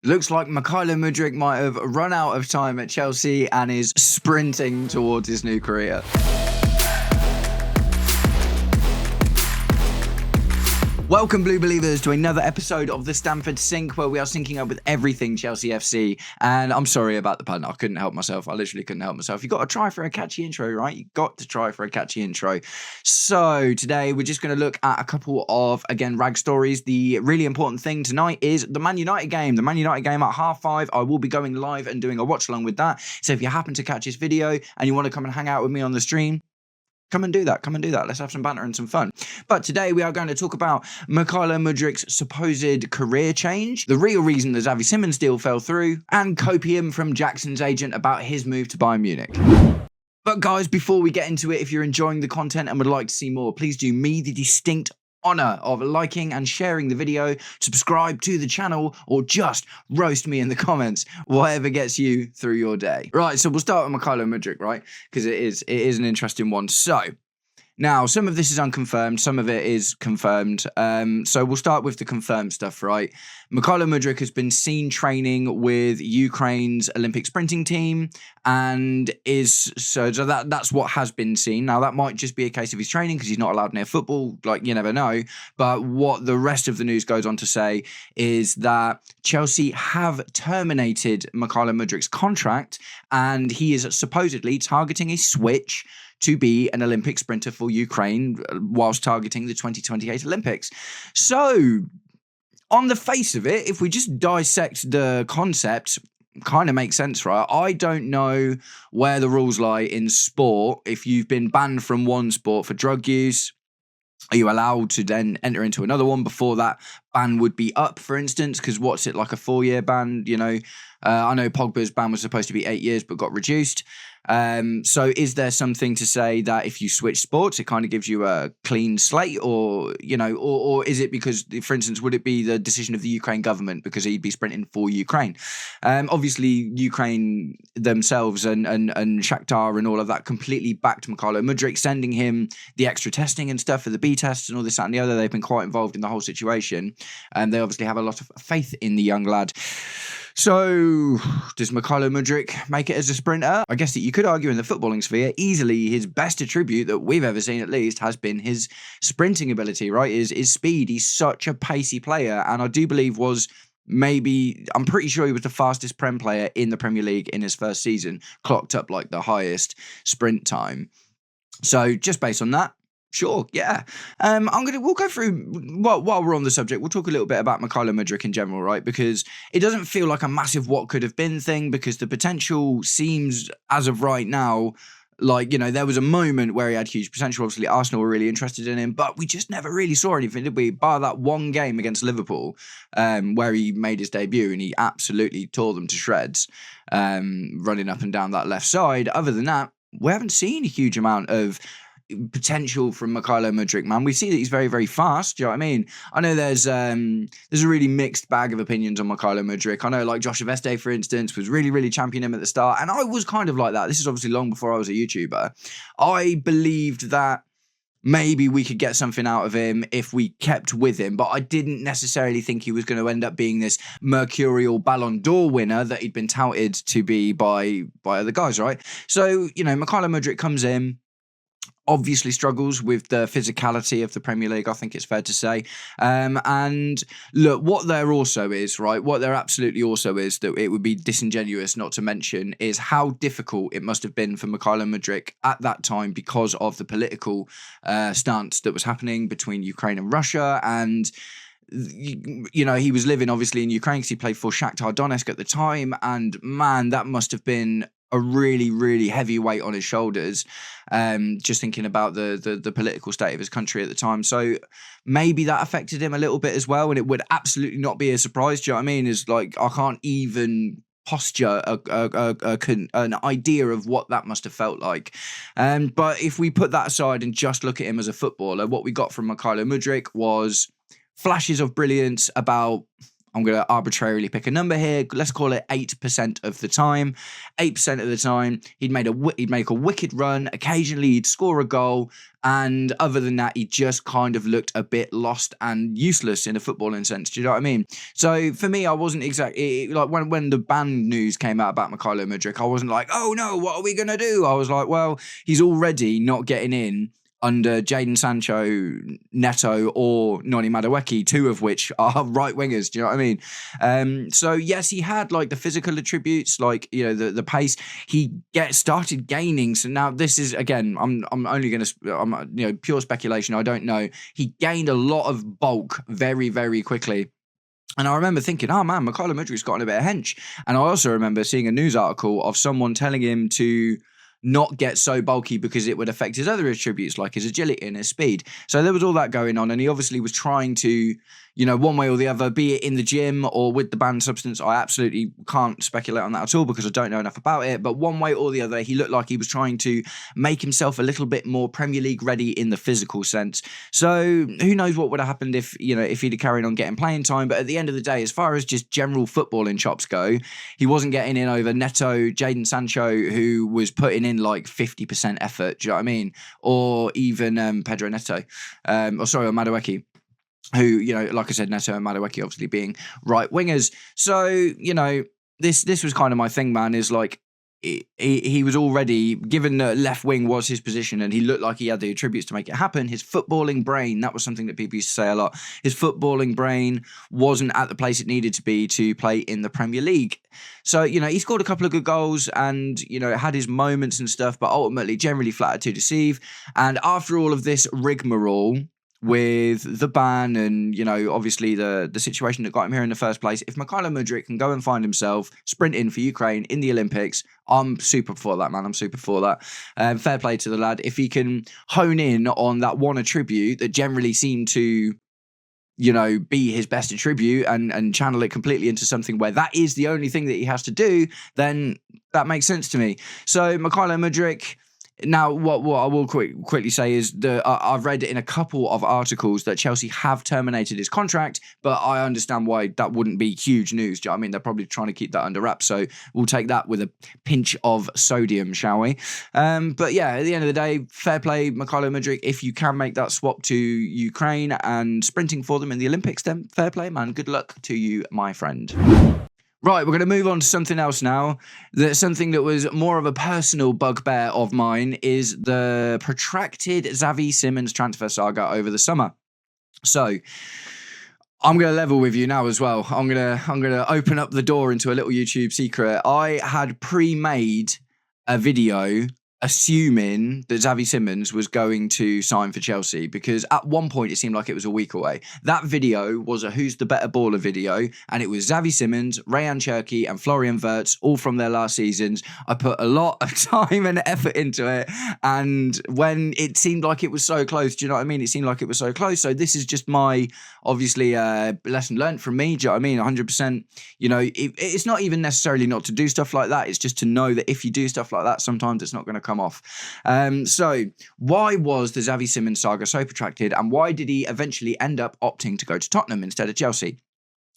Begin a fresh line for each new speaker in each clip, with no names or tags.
Looks like Mykhailo Mudryk might have run out of time at Chelsea and is sprinting towards his new career. Welcome, Blue Believers, to another episode of the Stamford Sync, where we are syncing up with everything Chelsea FC. And I'm sorry about the pun. I couldn't help myself. I literally couldn't help myself. You've got to try for a catchy intro, right? You've got to try for a catchy intro. So today we're just going to look at a couple of, again, rag stories. The really important thing tonight is the Man United game. The Man United game at 5:30. I will be going live and doing a watch along with that. So if you happen to catch this video and you want to come and hang out with me on the stream, come and do that. Let's have some banter and some fun. But today we are going to talk about Mykhailo Mudryk's supposed career change, the real reason the Xavi Simons deal fell through, and copium from Jackson's agent about his move to Bayern Munich. But guys, before we get into it, if you're enjoying the content and would like to see more, please do me the distinct honour of liking and sharing the video, subscribe to the channel, or just roast me in the comments, whatever gets you through your day. Right, so we'll start with Mykhailo Mudryk, right? Because it is an interesting one. So, now, some of this is unconfirmed, some of it is confirmed. So we'll start with the confirmed stuff, right? Mykhailo Mudryk has been seen training with Ukraine's Olympic sprinting team, and that's what has been seen. Now, that might just be a case of his training because he's not allowed near football, like, you never know. But what the rest of the news goes on to say is that Chelsea have terminated Mykhailo Mudryk's contract, and he is supposedly targeting a switch to be an Olympic sprinter for Ukraine whilst targeting the 2028 Olympics. So, on the face of it, if we just dissect the concept, kind of makes sense, right? I don't know where the rules lie in sport. If you've been banned from one sport for drug use, are you allowed to then enter into another one before that ban would be up, for instance? Because what's it, like a 4-year ban? You know, I know Pogba's ban was supposed to be 8 years, but got reduced. So is there something to say that if you switch sports, it kind of gives you a clean slate, or, you know, or is it because, for instance, would it be the decision of the Ukraine government because he'd be sprinting for Ukraine? Obviously, Ukraine themselves and Shakhtar and all of that completely backed Mykhailo Mudryk, sending him the extra testing and stuff for the B tests and all this, that and the other. They've been quite involved in the whole situation, and they obviously have a lot of faith in the young lad. So, does Mykhailo Mudryk make it as a sprinter? I guess that you could argue in the footballing sphere, easily his best attribute that we've ever seen, at least, has been his sprinting ability, right? His speed. He's such a pacey player, and I do believe I'm pretty sure he was the fastest Prem player in the Premier League in his first season, clocked up like the highest sprint time. So, just based on that, sure, yeah. We'll go through, while we're on the subject, we'll talk a little bit about Mykhailo Mudryk in general, right? Because it doesn't feel like a massive what could have been thing, because the potential seems, as of right now, like, you know, there was a moment where he had huge potential. Obviously, Arsenal were really interested in him, but we just never really saw anything, did we? Bar that one game against Liverpool, where he made his debut and he absolutely tore them to shreds, running up and down that left side. Other than that, we haven't seen a huge amount of potential from Mykhailo Mudryk, man. We see that he's very, very fast. Do you know what I mean? I know there's a really mixed bag of opinions on Mykhailo Mudryk. I know, like, Josh Aveste, for instance, was really, really championing him at the start, and I was kind of like that. This is obviously long before I was a YouTuber. I believed that maybe we could get something out of him if we kept with him, but I didn't necessarily think he was going to end up being this mercurial Ballon d'Or winner that he'd been touted to be by other guys, right? So, you know, Mykhailo Mudryk comes in, obviously struggles with the physicality of the Premier League, I think it's fair to say. And look, what there also is, right, what there absolutely also is that it would be disingenuous not to mention is how difficult it must have been for Mykhailo Mudryk at that time because of the political stance that was happening between Ukraine and Russia. And you know, he was living obviously in Ukraine because he played for Shakhtar Donetsk at the time, and man, that must have been a really, really heavy weight on his shoulders, just thinking about the political state of his country at the time. So maybe that affected him a little bit as well, and it would absolutely not be a surprise. Do you know what I mean? Is like, I can't even posture an idea of what that must have felt like. But if we put that aside and just look at him as a footballer, what we got from Mykhailo Mudryk was flashes of brilliance about, I'm going to arbitrarily pick a number here. Let's call it 8% of the time. 8% of the time, he'd make a wicked run. Occasionally, he'd score a goal. And other than that, he just kind of looked a bit lost and useless in a footballing sense. Do you know what I mean? So for me, I wasn't exactly like when the ban news came out about Mykhailo Mudryk, I wasn't like, oh no, what are we going to do? I was like, well, he's already not getting in under Jadon Sancho, Neto, or Noni Madueke, two of which are right wingers. Do you know what I mean? So yes, he had like the physical attributes, like the pace. He started gaining. So now this is again, I'm only going to pure speculation. I don't know. He gained a lot of bulk very, very quickly. And I remember thinking, oh man, Mykhailo Mudryk's gotten a bit of hench. And I also remember seeing a news article of someone telling him to not get so bulky because it would affect his other attributes like his agility and his speed. So there was all that going on, and he obviously was trying to, one way or the other, be it in the gym or with the banned substance. I absolutely can't speculate on that at all because I don't know enough about it. But one way or the other, he looked like he was trying to make himself a little bit more Premier League ready in the physical sense. So who knows what would have happened if he'd have carried on getting playing time. But at the end of the day, as far as just general footballing chops go, he wasn't getting in over Neto, Jadon Sancho, who was putting in like 50% effort. Do you know what I mean? Or even Pedro Neto, or Madueke, who, like I said, Neto and Madueke obviously being right wingers. So, this was kind of my thing, man, is like, he was already, given that left wing was his position and he looked like he had the attributes to make it happen, his footballing brain, that was something that people used to say a lot, his footballing brain wasn't at the place it needed to be to play in the Premier League. So, he scored a couple of good goals and, had his moments and stuff, but ultimately generally flattered to deceive. And after all of this rigmarole with the ban and, obviously the situation that got him here in the first place, if Mykhailo Mudryk can go and find himself sprinting for Ukraine in the Olympics, I'm super for that, man. I'm super for that. Fair play to the lad. If he can hone in on that one attribute that generally seemed to, be his best attribute and channel it completely into something where that is the only thing that he has to do, then that makes sense to me. So Mykhailo Mudryk. Now, what I will quickly say is that I've read in a couple of articles that Chelsea have terminated his contract, but I understand why that wouldn't be huge news. Do you know what I mean? They're probably trying to keep that under wraps, so we'll take that with a pinch of sodium, shall we? But yeah, at the end of the day, fair play, Mykhailo Mudryk. If you can make that swap to Ukraine and sprinting for them in the Olympics, then fair play, man. Good luck to you, my friend. Right, we're going to move on to something else now. Something that was more of a personal bugbear of mine is the protracted Xavi Simons transfer saga over the summer. So, I'm going to level with you now as well. I'm going to open up the door into a little YouTube secret. I had pre-made a video assuming that Xavi Simons was going to sign for Chelsea, because at one point it seemed like it was a week away. That video was a Who's the Better Baller video, and it was Xavi Simons, Rayan Cherki and Florian Wirtz, all from their last seasons. I put a lot of time and effort into it, and when it seemed like it was so close, do you know what I mean? It seemed like it was so close. So this is just my, obviously, lesson learned from me, do you know what I mean? 100%, it's not even necessarily not to do stuff like that. It's just to know that if you do stuff like that, sometimes it's not going to come off. So why was the Xavi Simons saga so protracted, and why did he eventually end up opting to go to Tottenham instead of Chelsea?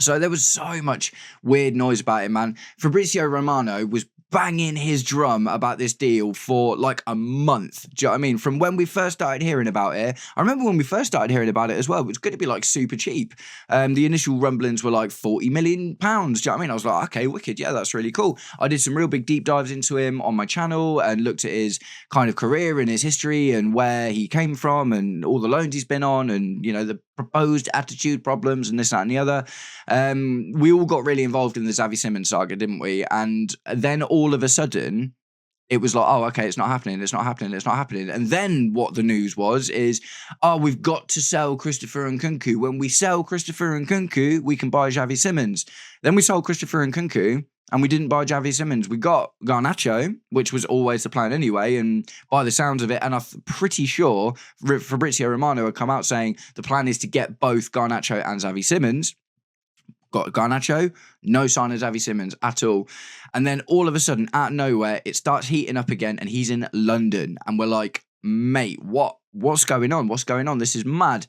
So there was so much weird noise about it, man. Fabrizio Romano was banging his drum about this deal for like a month. Do you know what I mean? From when we first started hearing about it. I remember when we first started hearing about it as well, it was going to be like super cheap. The initial rumblings were like £40 million. Do you know what I mean? I was like, okay, wicked. Yeah, that's really cool. I did some real big deep dives into him on my channel and looked at his kind of career and his history and where he came from and all the loans he's been on and, the proposed attitude problems and this, that and the other. We all got really involved in the Xavi Simons saga, didn't we? And then all of a sudden, it was like, oh, okay, it's not happening. And then what the news was is, we've got to sell Christopher Nkunku. When we sell Christopher Nkunku, we can buy Xavi Simons. Then we sold Christopher Nkunku, and we didn't buy Xavi Simons. We got Garnacho, which was always the plan anyway. And by the sounds of it, and I'm pretty sure Fabrizio Romano had come out saying the plan is to get both Garnacho and Xavi Simons. Got Garnacho, no sign of Xavi Simons at all. And then all of a sudden, out of nowhere, it starts heating up again and he's in London. And we're like, mate, what's going on? This is mad.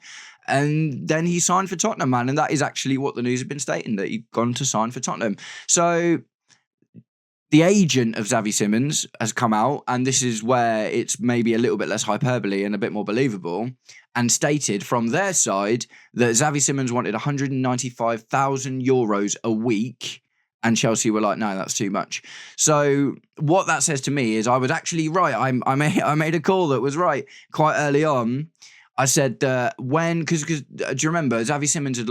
And then he signed for Tottenham, man. And that is actually what the news had been stating, that he'd gone to sign for Tottenham. So the agent of Xavi Simons has come out, and this is where it's maybe a little bit less hyperbole and a bit more believable, and stated from their side that Xavi Simons wanted €195,000 a week, and Chelsea were like, no, that's too much. So what that says to me is I was actually right. I made a call that was right quite early on. I said because do you remember Xavi Simons had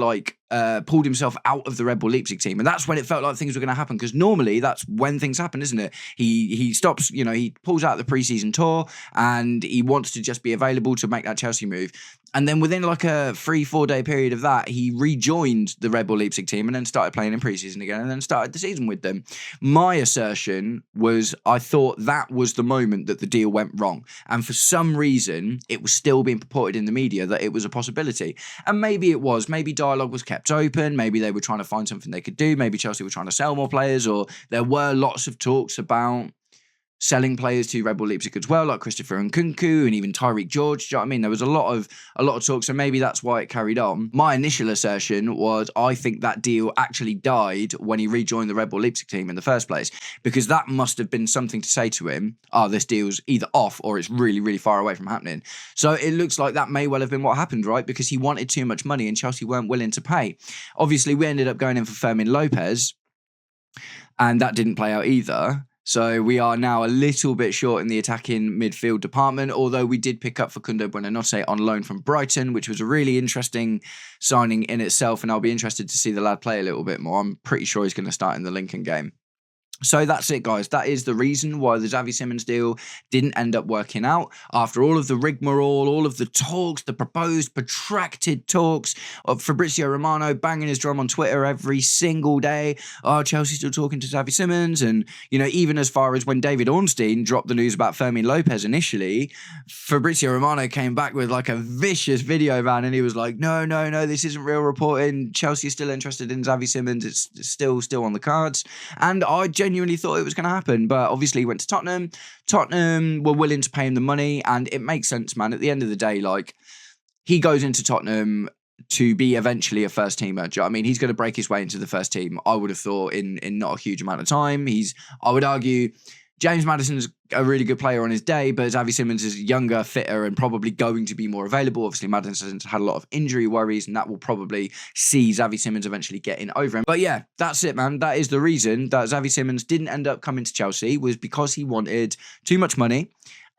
pulled himself out of the Red Bull Leipzig team, and that's when it felt like things were going to happen, because normally that's when things happen, isn't it? He stops, he pulls out the preseason tour and he wants to just be available to make that Chelsea move. And then within like a 3-4 day period of that, he rejoined the Red Bull Leipzig team and then started playing in preseason again and then started the season with them. My assertion was I thought that was the moment that the deal went wrong. And for some reason, it was still being purported in the media that it was a possibility. And maybe it was. Maybe dialogue was kept open. Maybe they were trying to find something they could do. Maybe Chelsea were trying to sell more players, or there were lots of talks about selling players to Red Bull Leipzig as well, like Christopher Nkunku and even Tyreek George. Do you know what I mean? There was a lot of talk, so maybe that's why it carried on. My initial assertion was I think that deal actually died when he rejoined the Red Bull Leipzig team in the first place, because that must have been something to say to him, this deal's either off or it's really, really far away from happening. So it looks like that may well have been what happened, right? Because he wanted too much money and Chelsea weren't willing to pay. Obviously, we ended up going in for Fermin Lopez, and that didn't play out either. So we are now a little bit short in the attacking midfield department, although we did pick up Facundo Buonanotte on loan from Brighton, which was a really interesting signing in itself, and I'll be interested to see the lad play a little bit more. I'm pretty sure he's going to start in the Lincoln game. So that's it, guys. That is the reason why the Xavi Simons deal didn't end up working out. After all of the rigmarole, all of the talks, the proposed protracted talks of Fabrizio Romano banging his drum on Twitter every single day. Chelsea's still talking to Xavi Simons. And, even as far as when David Ornstein dropped the news about Fermin Lopez initially, Fabrizio Romano came back with like a vicious video van, and he was like, no, this isn't real reporting. Chelsea's still interested in Xavi Simons. It's still on the cards. And I genuinely thought it was going to happen, but obviously he went to Tottenham. Tottenham were willing to pay him the money, and it makes sense, man. At the end of the day, he goes into Tottenham to be eventually a first teamer. Do you know what I mean? He's going to break his way into the first team, I would have thought, in not a huge amount of time. I would argue, James Maddison's a really good player on his day, but Xavi Simons is younger, fitter, and probably going to be more available. Obviously, Maddison's had a lot of injury worries, and that will probably see Xavi Simons eventually getting over him. But yeah, that's it, man. That is the reason that Xavi Simons didn't end up coming to Chelsea, was because he wanted too much money.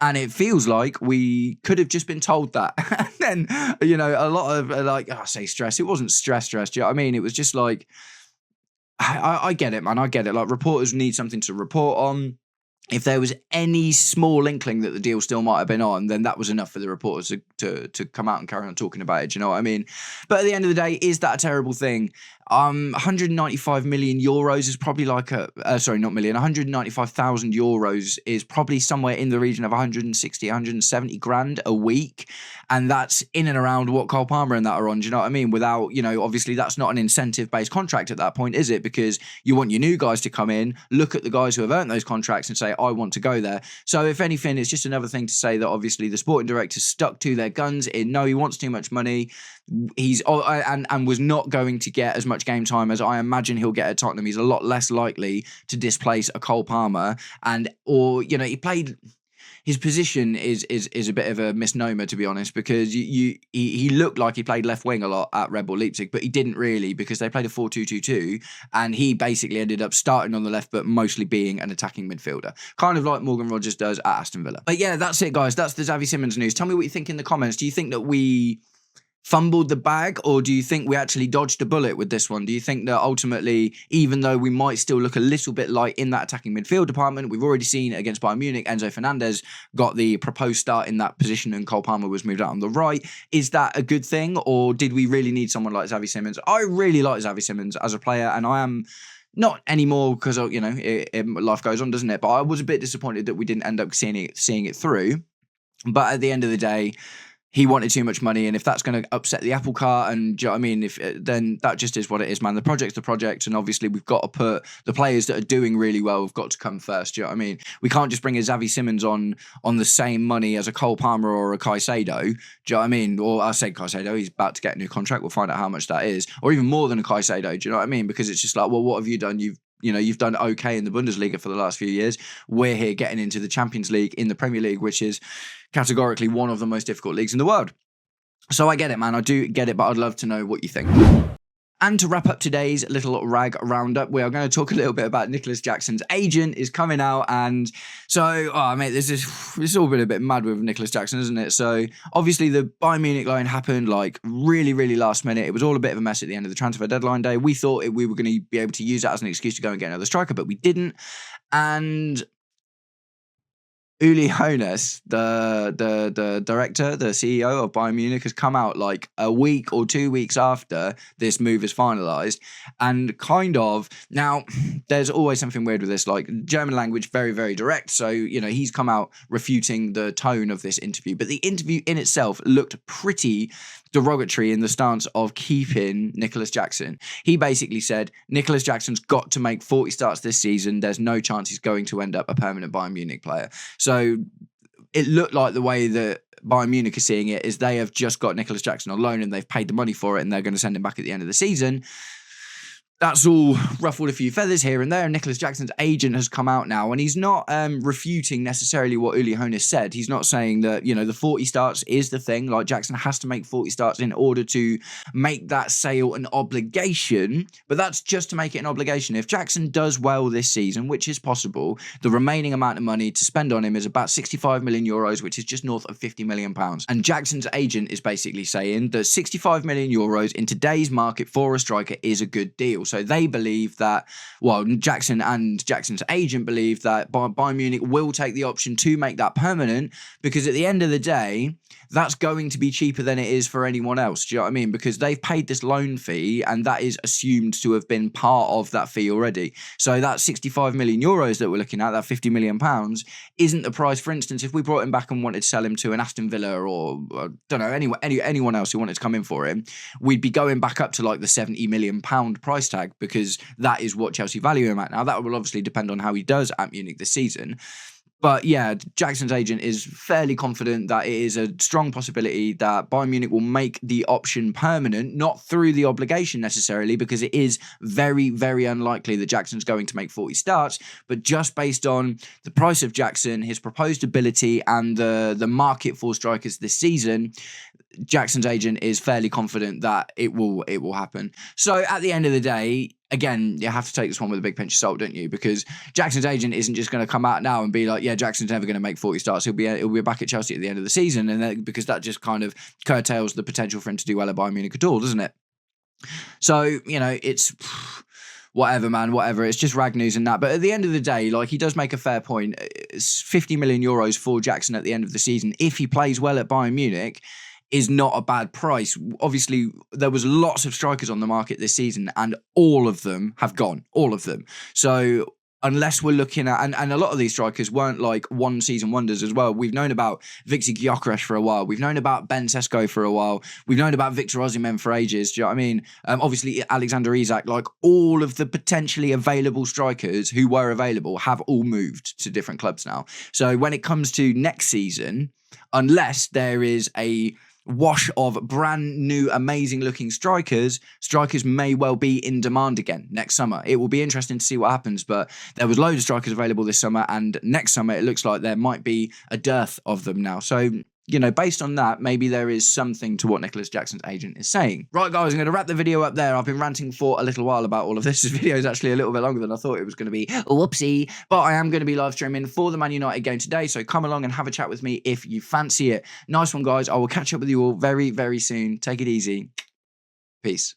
And it feels like we could have just been told that. And then, a lot of, I say stress. It wasn't stress. Do you know what I mean? It was just like, I get it, man. I get it. Like, reporters need something to report on. If there was any small inkling that the deal still might have been on, then that was enough for the reporters to come out and carry on talking about it. Do you know what I mean? But at the end of the day, is that a terrible thing? 195 million euros is probably like sorry, not million, 195,000 euros is probably somewhere in the region of 160, 170 grand a week. And that's in and around what Cole Palmer and that are on. Do you know what I mean? Without, obviously that's not an incentive-based contract at that point, is it? Because you want your new guys to come in, look at the guys who have earned those contracts and say, I want to go there. So if anything, it's just another thing to say that obviously the sporting director stuck to their guns in, no, he wants too much money. He's and was not going to get as much game time as I imagine he'll get at Tottenham. He's a lot less likely to displace a Cole Palmer, he played. His position is a bit of a misnomer, to be honest, because he looked like he played left wing a lot at Red Bull Leipzig, but he didn't really, because they played a 4-2-2-2, and he basically ended up starting on the left, but mostly being an attacking midfielder, kind of like Morgan Rogers does at Aston Villa. But yeah, that's it, guys. That's the Xavi Simons news. Tell me what you think in the comments. Do you think that we fumbled the bag, or do you think we actually dodged a bullet with this one? Do you think that ultimately, even though we might still look a little bit light in that attacking midfield department, we've already seen against Bayern Munich, Enzo Fernandez got the proposed start in that position and Cole Palmer was moved out on the right. Is that a good thing, or did we really need someone like Xavi Simons? I really like Xavi Simons as a player, and I am not anymore, because life goes on, doesn't it? But I was a bit disappointed that we didn't end up seeing it through. But at the end of the day, he wanted too much money, and if that's going to upset the apple cart, and do you know what I mean, if then that just is what it is, man. The project's the project, and obviously we've got to put the players that are doing really well, have got to come first. Do you know what I mean? We can't just bring a Xavi Simons on the same money as a Cole Palmer or a Caicedo. Do you know what I mean? Or I say Caicedo, he's about to get a new contract. We'll find out how much that is, or even more than a Caicedo. Do you know what I mean? Because it's just like, well, what have you done? You've done okay in the Bundesliga for the last few years. We're here getting into the Champions League in the Premier League, which is categorically one of the most difficult leagues in the world. So I get it, man. I do get it, but I'd love to know what you think. And to wrap up today's little rag roundup, we are going to talk a little bit about Nicolas Jackson's agent is coming out. And so, mate, this is all been a bit mad with Nicolas Jackson, isn't it? So obviously the Bayern Munich loan happened like really, really last minute. It was all a bit of a mess at the end of the transfer deadline day. We thought we were going to be able to use that as an excuse to go and get another striker, but we didn't. And Uli Hoeneß, the director, the CEO of Bayern Munich, has come out like a week or 2 weeks after this move is finalised, and kind of, now there's always something weird with this, like German language, very, very direct, so, he's come out refuting the tone of this interview, but the interview in itself looked pretty derogatory in the stance of keeping Nicolas Jackson. He basically said, Nicolas Jackson's got to make 40 starts this season. There's no chance he's going to end up a permanent Bayern Munich player. So it looked like the way that Bayern Munich are seeing it is they have just got Nicolas Jackson on loan and they've paid the money for it and they're going to send him back at the end of the season. That's all ruffled a few feathers here and there. Nicolas Jackson's agent has come out now, and he's not refuting necessarily what Uli Hoeneß said. He's not saying that, the 40 starts is the thing. Like, Jackson has to make 40 starts in order to make that sale an obligation, but that's just to make it an obligation. If Jackson does well this season, which is possible, the remaining amount of money to spend on him is about 65 million euros, which is just north of 50 million pounds. And Jackson's agent is basically saying that 65 million euros in today's market for a striker is a good deal. So they believe that, Jackson and Jackson's agent believe that Bayern Munich will take the option to make that permanent, because at the end of the day, that's going to be cheaper than it is for anyone else. Do you know what I mean? Because they've paid this loan fee, and that is assumed to have been part of that fee already. So that 65 million euros that we're looking at, that 50 million pounds, isn't the price. For instance, if we brought him back and wanted to sell him to an Aston Villa or I don't know, anyone else who wanted to come in for him, we'd be going back up to like the 70 million pound price tag, because that is what Chelsea value him at. Now, that will obviously depend on how he does at Munich this season. But yeah, Jackson's agent is fairly confident that it is a strong possibility that Bayern Munich will make the option permanent, not through the obligation necessarily, because it is very, very unlikely that Jackson's going to make 40 starts, but just based on the price of Jackson, his proposed ability, and the market for strikers this season, Jackson's agent is fairly confident that it will happen. So at the end of the day, again, you have to take this one with a big pinch of salt, don't you? Because Jackson's agent isn't just going to come out now and be like, yeah, Jackson's never going to make 40 starts. He'll be back at Chelsea at the end of the season, and then, because that just kind of curtails the potential for him to do well at Bayern Munich at all, doesn't it? So, it's whatever, man, whatever. It's just rag news and that. But at the end of the day, like, he does make a fair point. It's 50 million euros for Jackson at the end of the season, if he plays well at Bayern Munich, is not a bad price. Obviously, there was lots of strikers on the market this season, and all of them have gone. All of them. So unless we're looking at, and a lot of these strikers weren't like one season wonders as well. We've known about Viktor Gyökeres for a while. We've known about Ben Sesko for a while. We've known about Victor Osimhen for ages. Do you know what I mean? Obviously, Alexander Isak, like all of the potentially available strikers who were available have all moved to different clubs now. So when it comes to next season, unless there is a wash of brand new, amazing looking strikers may well be in demand again next summer. It will be interesting to see what happens, but there was loads of strikers available this summer, and next summer it looks like there might be a dearth of them now. So, based on that, maybe there is something to what Nicolas Jackson's agent is saying. Right, guys, I'm going to wrap the video up there. I've been ranting for a little while about all of this. This video is actually a little bit longer than I thought it was going to be. Whoopsie. But I am going to be live streaming for the Man United game today, so come along and have a chat with me if you fancy it. Nice one, guys. I will catch up with you all very, very soon. Take it easy. Peace.